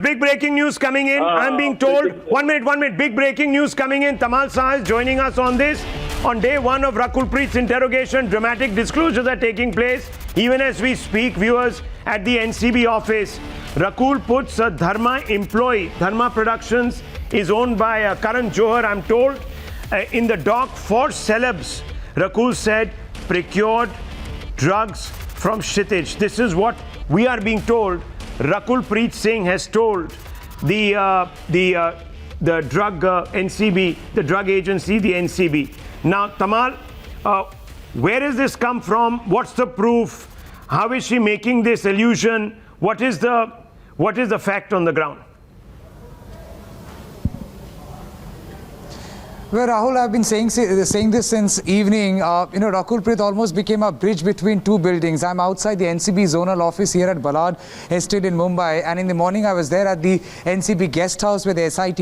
Big breaking news coming in. I'm being told, one minute, big breaking news coming in. Tamal Shah is joining us on this. On day one of Rakul Preet's interrogation, dramatic disclosures are taking place. Even as we speak, viewers, at the NCB office, Rakul puts a Dharma employee. Dharma Productions is owned by Karan Johar, I'm told. In the dock for celebs, Rakul said, procured drugs from Kshitij. This is what we are being told. Rakul Preet Singh has told the drug NCB, the drug agency, the NCB. Now, Tamal, where has this come from? What's the proof? How is she making this illusion? What is the fact on the ground? Well, Rahul, I've been saying this since evening. Rakul Preet almost became a bridge between two buildings. I'm outside the NCB zonal office here at Ballard Estate in Mumbai, and in the morning I was there at the NCB guest house where the SIT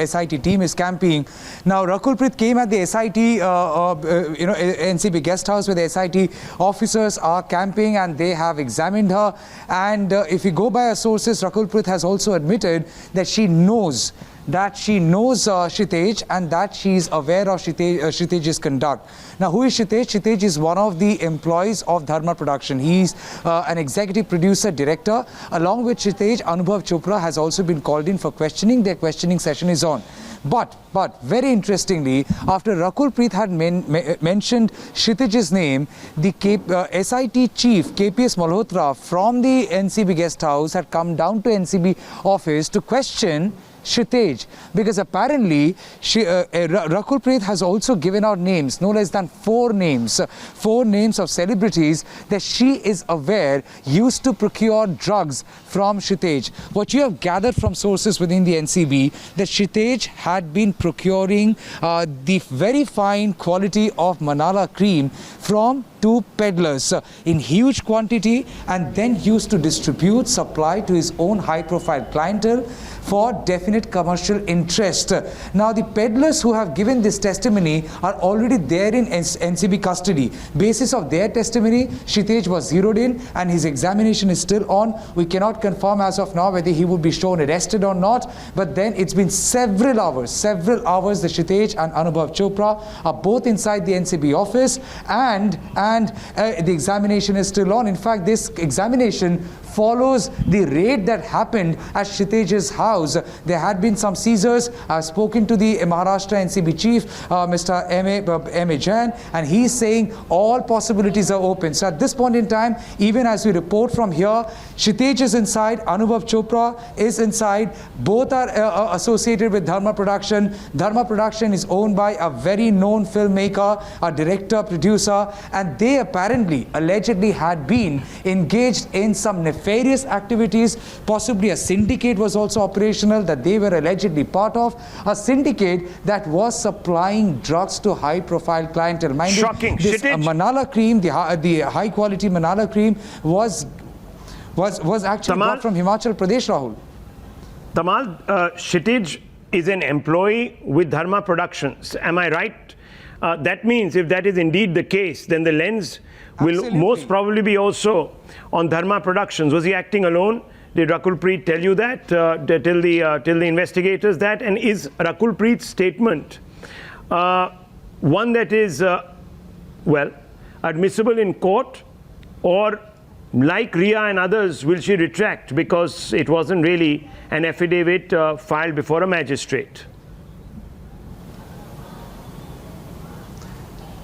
SIT team is camping. Now, Rakul Preet came at the SIT, NCB guest house where the SIT officers are camping, and they have examined her. And if you go by her sources, Rakul Preet has also admitted that she knows Kshitij and that she is aware of Kshitij's conduct. Now, who is Kshitij? Kshitij is one of the employees of Dharma Production. He's an executive producer, director. Along with Kshitij, Anubhav Chopra has also been called in for questioning. Their questioning session is on. But very interestingly, after Rakul Preet had mentioned Kshitij's name, the SIT chief, KPS Malhotra, from the NCB guest house had come down to NCB office to question Kshitij, because apparently Rakul Preet has also given out names, no less than four names of celebrities that she is aware used to procure drugs from Kshitij. What you have gathered from sources within the NCB, that Kshitij had been procuring the very fine quality of Manala cream from two peddlers in huge quantity, and then used to distribute, supply to his own high-profile clientele for definite commercial interest. Now, the peddlers who have given this testimony are already there in NCB custody. Basis of their testimony, Kshitij was zeroed in, and his examination is still on. We cannot confirm as of now whether he would be shown arrested or not, but then it's been several hours that Kshitij and Anubhav Chopra are both inside the NCB office, and the examination is still on. In fact, this examination follows the raid that happened at Kshitij's house. There had been some seizures. I've spoken to the Maharashtra NCB chief, Mr. M.A. Jain, and he's saying all possibilities are open. So at this point in time, even as we report from here, Kshitij is inside, Anubhav Chopra is inside. Both are associated with Dharma Production. Dharma Production is owned by a very known filmmaker, a director, producer, and they allegedly had been engaged in some nefarious activities. Possibly a syndicate was also operational that they were allegedly part of, a syndicate that was supplying drugs to high-profile clientele. Shocking. This Manala cream, the high-quality Manala cream was actually brought from Himachal Pradesh, Rahul. Tamal, Kshitij is an employee with Dharma Productions. Am I right? That means if that is indeed the case, then the lens will most probably be also on Dharma Productions. Was he acting alone? Did Rakul Preet tell you that? Tell the investigators that? And is Rakul Preet's statement one that is, admissible in court, or like Ria and others, will she retract because it wasn't really an affidavit filed before a magistrate?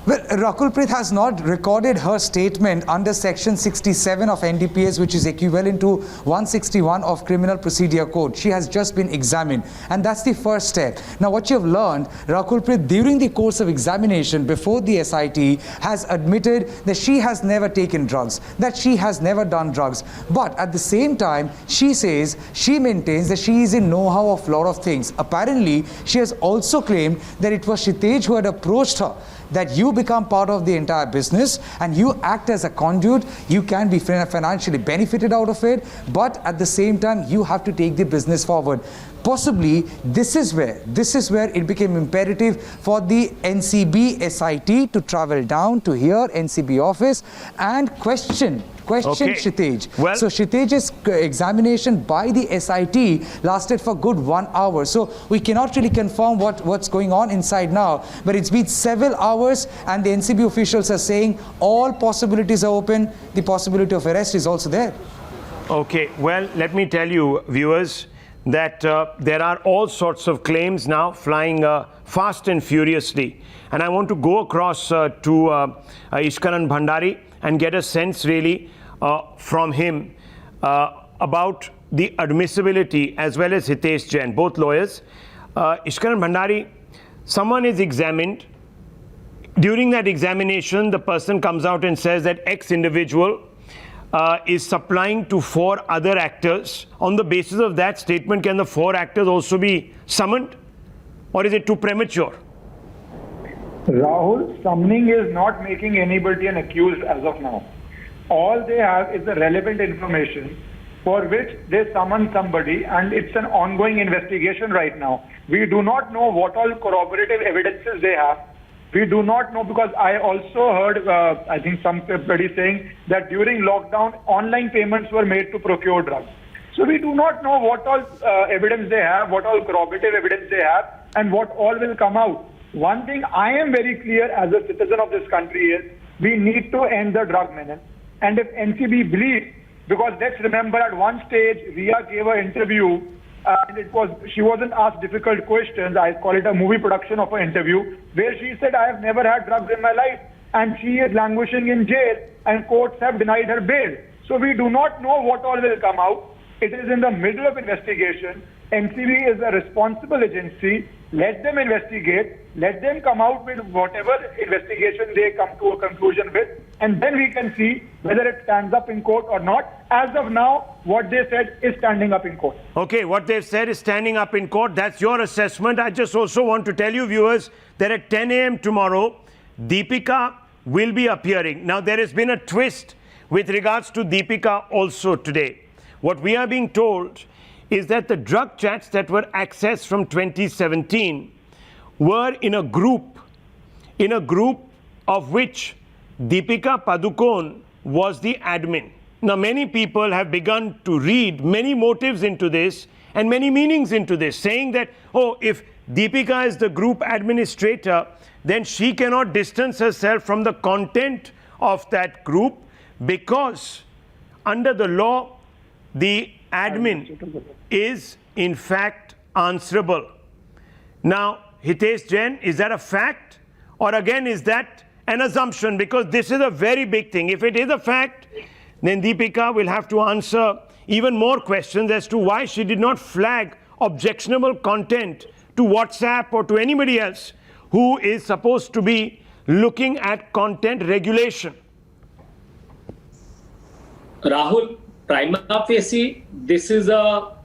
Well, Rakul Preet has not recorded her statement under Section 67 of NDPS, which is equivalent to 161 of Criminal Procedure Code. She has just been examined, and that's the first step. Now, what you have learned, Rakul Preet, during the course of examination before the SIT, has admitted that she has never taken drugs, that she has never done drugs. But at the same time, she maintains that she is in know-how of a lot of things. Apparently, she has also claimed that it was Kshitij who had approached her, that you become part of the entire business and you act as a conduit. You can be financially benefited out of it, but at the same time, you have to take the business forward. Possibly, this is where it became imperative for the NCB SIT to travel down to here, NCB office, and question questioned Okay. Kshitij. Well- So Kshitij's examination by the SIT lasted for good 1 hour. So we cannot really confirm what's going on inside now. But it's been several hours, and the NCB officials are saying all possibilities are open. The possibility of arrest is also there. Okay, well, let me tell you, viewers, that there are all sorts of claims now flying fast and furiously. And I want to go across to Ishkaran Bhandari and get a sense really from him about the admissibility, as well as Hitesh Jain, both lawyers. Ishkaran Bhandari, someone is examined. During that examination, the person comes out and says that X individual is supplying to 4 other actors. On the basis of that statement, can the 4 actors also be summoned? Or is it too premature? Rahul, summoning is not making anybody an accused as of now. All they have is the relevant information for which they summon somebody, and it's an ongoing investigation right now. We do not know what all corroborative evidences they have. We do not know, because I also heard, I think somebody saying that during lockdown, online payments were made to procure drugs. So we do not know what all evidence they have, what all corroborative evidence they have, and what all will come out. One thing I am very clear as a citizen of this country is we need to end the drug menace. And if NCB believes, because let's remember at one stage, Ria gave an interview and she wasn't asked difficult questions. I call it a movie production of an interview, where she said, I have never had drugs in my life. And she is languishing in jail and courts have denied her bail. So we do not know what all will come out. It is in the middle of investigation. NCB is a responsible agency. Let them investigate. Let them come out with whatever investigation they come to a conclusion with. And then we can see whether it stands up in court or not. As of now, what they said is standing up in court. Okay, what they've said is standing up in court. That's your assessment. I just also want to tell you, viewers, that at 10 a.m. tomorrow, Deepika will be appearing. Now, there has been a twist with regards to Deepika also today. What we are being told is that the drug chats that were accessed from 2017 were in a group of which Deepika Padukone was the admin. Now, many people have begun to read many motives into this and many meanings into this, saying that, oh, if Deepika is the group administrator, then she cannot distance herself from the content of that group, because under the law, the admin is in fact answerable. Now, Hitesh Jain, is that a fact, or again is that an assumption? Because this is a very big thing. If it is a fact, then Deepika will have to answer even more questions as to why she did not flag objectionable content to WhatsApp or to anybody else who is supposed to be looking at content regulation. Rahul, prima facie, this is a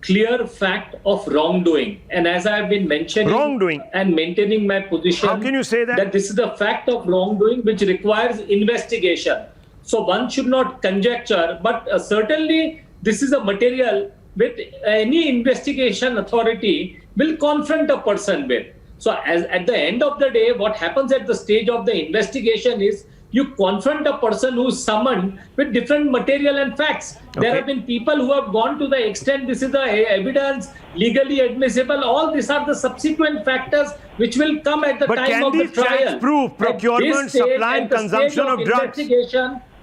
clear fact of wrongdoing. And as I have been mentioning and maintaining my position, how can you say that? That this is a fact of wrongdoing which requires investigation. So one should not conjecture, but certainly this is a material with any investigation authority will confront a person with. So at the end of the day, what happens at the stage of the investigation is you confront a person who is summoned with different material and facts. Okay. There have been people who have gone to the extent this is the evidence, legally admissible. All these are the subsequent factors which will come at the time of the trial. But can these chats prove procurement, supply and consumption of drugs?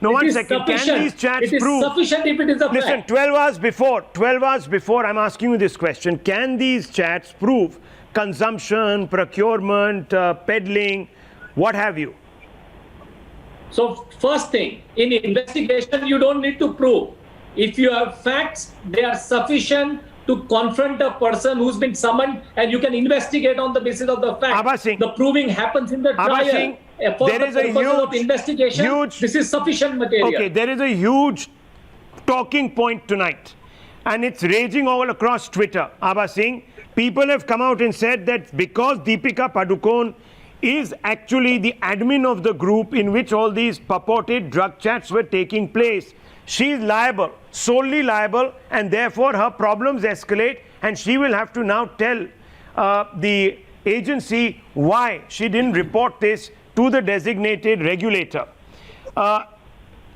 No, 1 second. Can these chats prove? It is sufficient if it is a fact. Listen, 12 hours before, I'm asking you this question. Can these chats prove consumption, procurement, peddling, what have you? So first thing, in investigation, you don't need to prove. If you have facts, they are sufficient to confront a person who's been summoned, and you can investigate on the basis of the fact. Abha Singh, the proving happens in the trial. Singh, for there the is a purpose of investigation, this is sufficient material. Okay, there is a huge talking point tonight, and it's raging all across Twitter. Abha Singh, people have come out and said that because Deepika Padukone is actually the admin of the group in which all these purported drug chats were taking place, she is liable, solely liable, and therefore her problems escalate, and she will have to now tell the agency why she didn't report this to the designated regulator.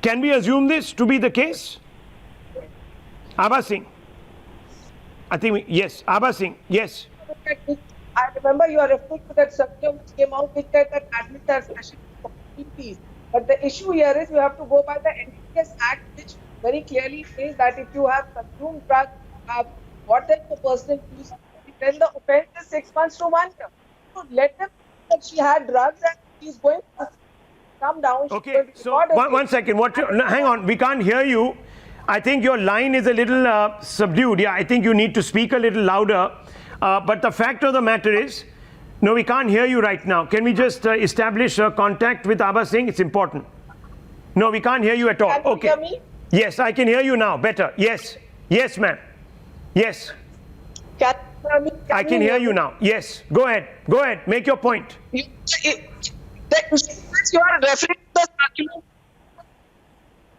Can we assume this to be the case? Abha Singh. I think, yes. Abha Singh, yes. I remember you are referring to that circular which came out which said that admits are special fees. But the issue here is you have to go by the NDPS Act, which very clearly says that if you have consumed drugs, what is the personal use, then the offence is 6 months to 1 year. So let them know that she had drugs and she's going to come down. Okay, so one second. Hang on, we can't hear you. I think your line is a little subdued. Yeah, I think you need to speak a little louder. But the fact of the matter is, no, we can't hear you right now. Can we just establish contact with Abha Singh? It's important. No, we can't hear you at all. Can you Okay. hear me? Yes, I can hear you now. Better. Yes. Yes, ma'am. Yes. Can you hear me? I can hear you now. Yes. Go ahead. Go ahead. Make your point. You are referring to the circular.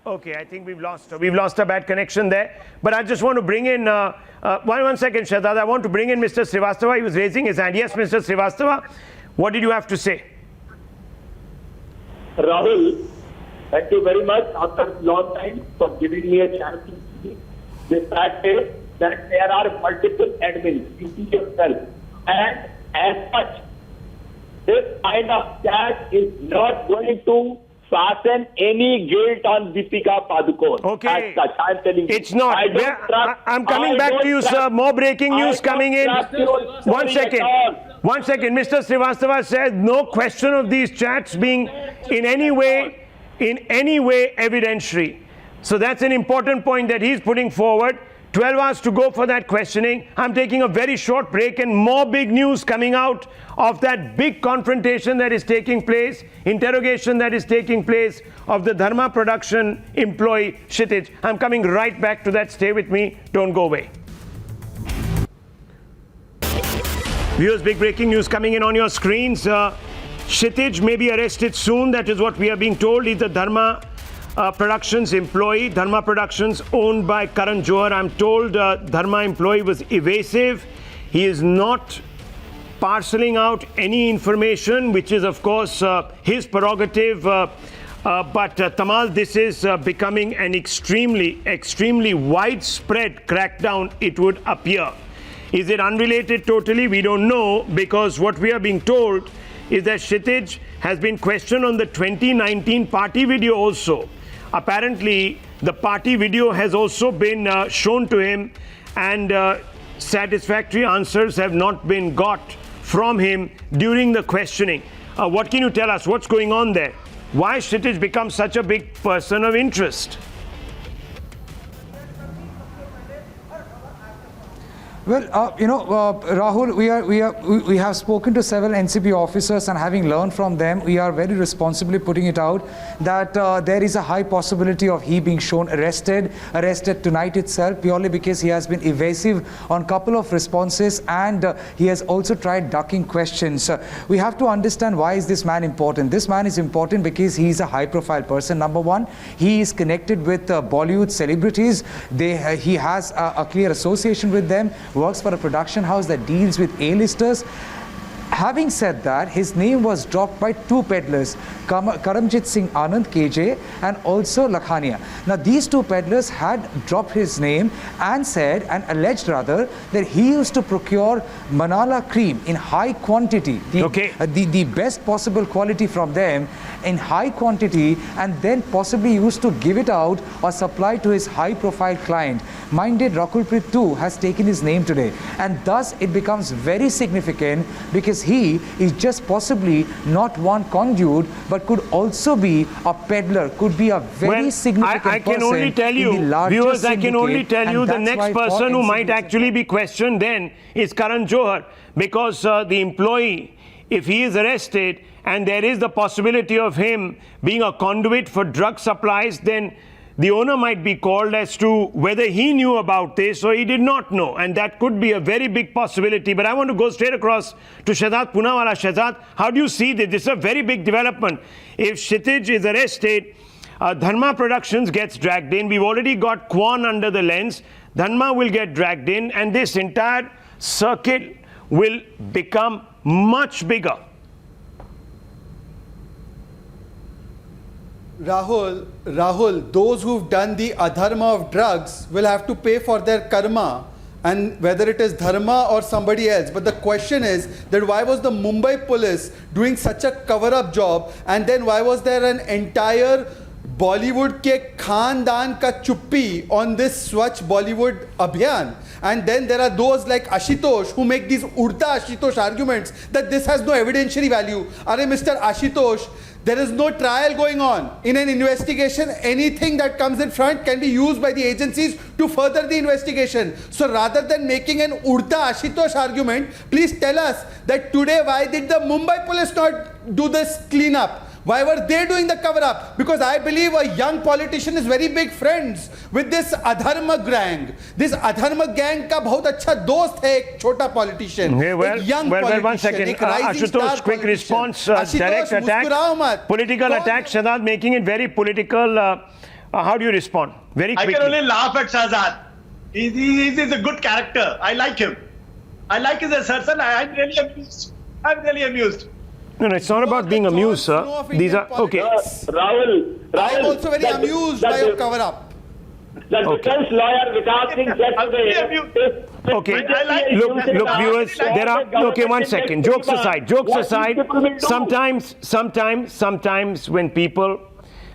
Okay, I think we've lost a bad connection there. But I just want to bring in, one second, Shraddha. I want to bring in Mr. Srivastava. He was raising his hand. Yes, Mr. Srivastava, what did you have to say? Rahul, thank you very much after a long time for giving me a chance to speak. The fact is that there are multiple admins, you see yourself. And as such, this kind of chat is not going to fasten any guilt on Deepika Padukone. Okay. As such, I'm telling you. It's not. I'm coming back to you, sir. More breaking news coming in. One second. One second. Mr. Srivastava says no question of these chats being in any way evidentiary. So that's an important point that he's putting forward. 12 hours to go for that questioning. I'm taking a very short break and more big news coming out of that big confrontation that is taking place, interrogation that is taking place of the Dharma production employee Kshitij. I'm coming right back to that. Stay with me. Don't go away. Viewers, big breaking news coming in on your screens. Kshitij may be arrested soon. That is what we are being told. He's the Dharma Productions employee. Dharma Productions owned by Karan Johar. I'm told Dharma employee was evasive. He is not parceling out any information, which is of course his prerogative. But Tamal, this is becoming an extremely widespread crackdown, it would appear. Is it unrelated totally? We don't know, because what we are being told is that Kshitij has been questioned on the 2019 party video also. Apparently, the party video has also been shown to him, and satisfactory answers have not been got from him during the questioning. What can you tell us? What's going on there? Why Kshitij become such a big person of interest? Well, Rahul, we have spoken to several NCP officers, and having learned from them, we are very responsibly putting it out that there is a high possibility of he being shown arrested tonight itself, purely because he has been evasive on a couple of responses, and he has also tried ducking questions. We have to understand, why is this man important? This man is important because he is a high-profile person. Number one, he is connected with Bollywood celebrities. He has a clear association with them. Works for a production house that deals with A-listers. Having said that, his name was dropped by two peddlers, Karamjit Singh Anand, KJ, and also Lakhania. Now, these two peddlers had dropped his name and said, and alleged rather, that he used to procure Manala cream in high quantity, the best possible quality from them in high quantity, and then possibly used to give it out or supply to his high-profile client. Minded Rakul Preet too has taken his name today, and thus it becomes very significant, because he is just possibly not one conduit, but could also be a peddler, could be a very significant person. I can only tell you, viewers, I can only tell you the next person who might actually be questioned then is Karan Johar, because the employee, if he is arrested and there is the possibility of him being a conduit for drug supplies, then the owner might be called as to whether he knew about this or he did not know, and that could be a very big possibility. But I want to go straight across to Shehzad Poonawala. Shehzad, how do you see this? This is a very big development. If Kshitij is arrested, Dharma Productions gets dragged in. We've already got Kwan under the lens. Dharma will get dragged in, and this entire circuit will become much bigger. Rahul, those who've done the adharma of drugs will have to pay for their karma, and whether it is dharma or somebody else. But the question is that why was the Mumbai police doing such a cover-up job, and then why was there an entire Bollywood ke khandan ka chuppi on this Swachh Bollywood Abhiyan? And then there are those like Ashutosh who make these Urta Ashutosh arguments that this has no evidentiary value. Are Mr. Ashutosh, there is no trial going on. In an investigation, anything that comes in front can be used by the agencies to further the investigation. So rather than making an Urta Ashutosh argument, please tell us that today why did the Mumbai police not do this cleanup? Why were they doing the cover-up? Because I believe a young politician is very big friends with this Adharma gang. This Adharma gang ka bahut acha dost hai, ek chota politician. Okay, well, ek young well, politician, one second. ek rising star Ashutosh, quick politician. response. Ashutosh, Direct attack. muskurao mat. Political Kaun- attack. Shahzad making it very political. How do you respond? Very quickly. I can only laugh at Shahzad. He's a good character. I like him. I like his assertion. I'm really amused. I'm really amused. No, it's not about being amused, sir. These are okay. Rahul, I'm also very amused by your cover-up. The defense lawyer Vikas Singh said today. Okay, I like look, viewers. There are okay. One second. Jokes aside. Sometimes when people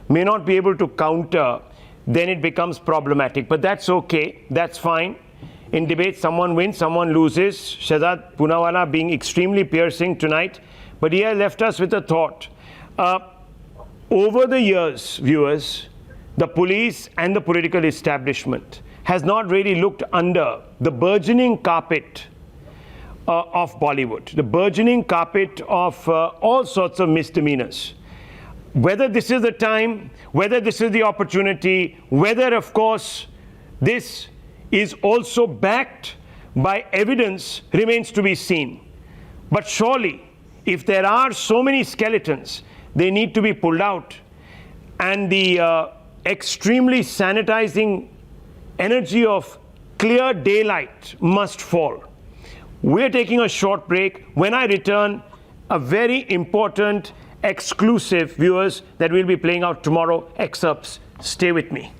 may not be able to counter, then it becomes problematic. But that's okay. That's fine. In debate, someone wins, someone loses. Shahzad Poonawalla being extremely piercing tonight. But he has left us with a thought. Over the years, viewers, the police and the political establishment has not really looked under the burgeoning carpet of Bollywood, the burgeoning carpet of all sorts of misdemeanors. Whether this is the time, whether this is the opportunity, whether, of course, this is also backed by evidence remains to be seen. But surely, if there are so many skeletons, they need to be pulled out. And the extremely sanitizing energy of clear daylight must fall. We're taking a short break. When I return, a very important, exclusive, viewers, that we'll be playing out tomorrow, excerpts. Stay with me.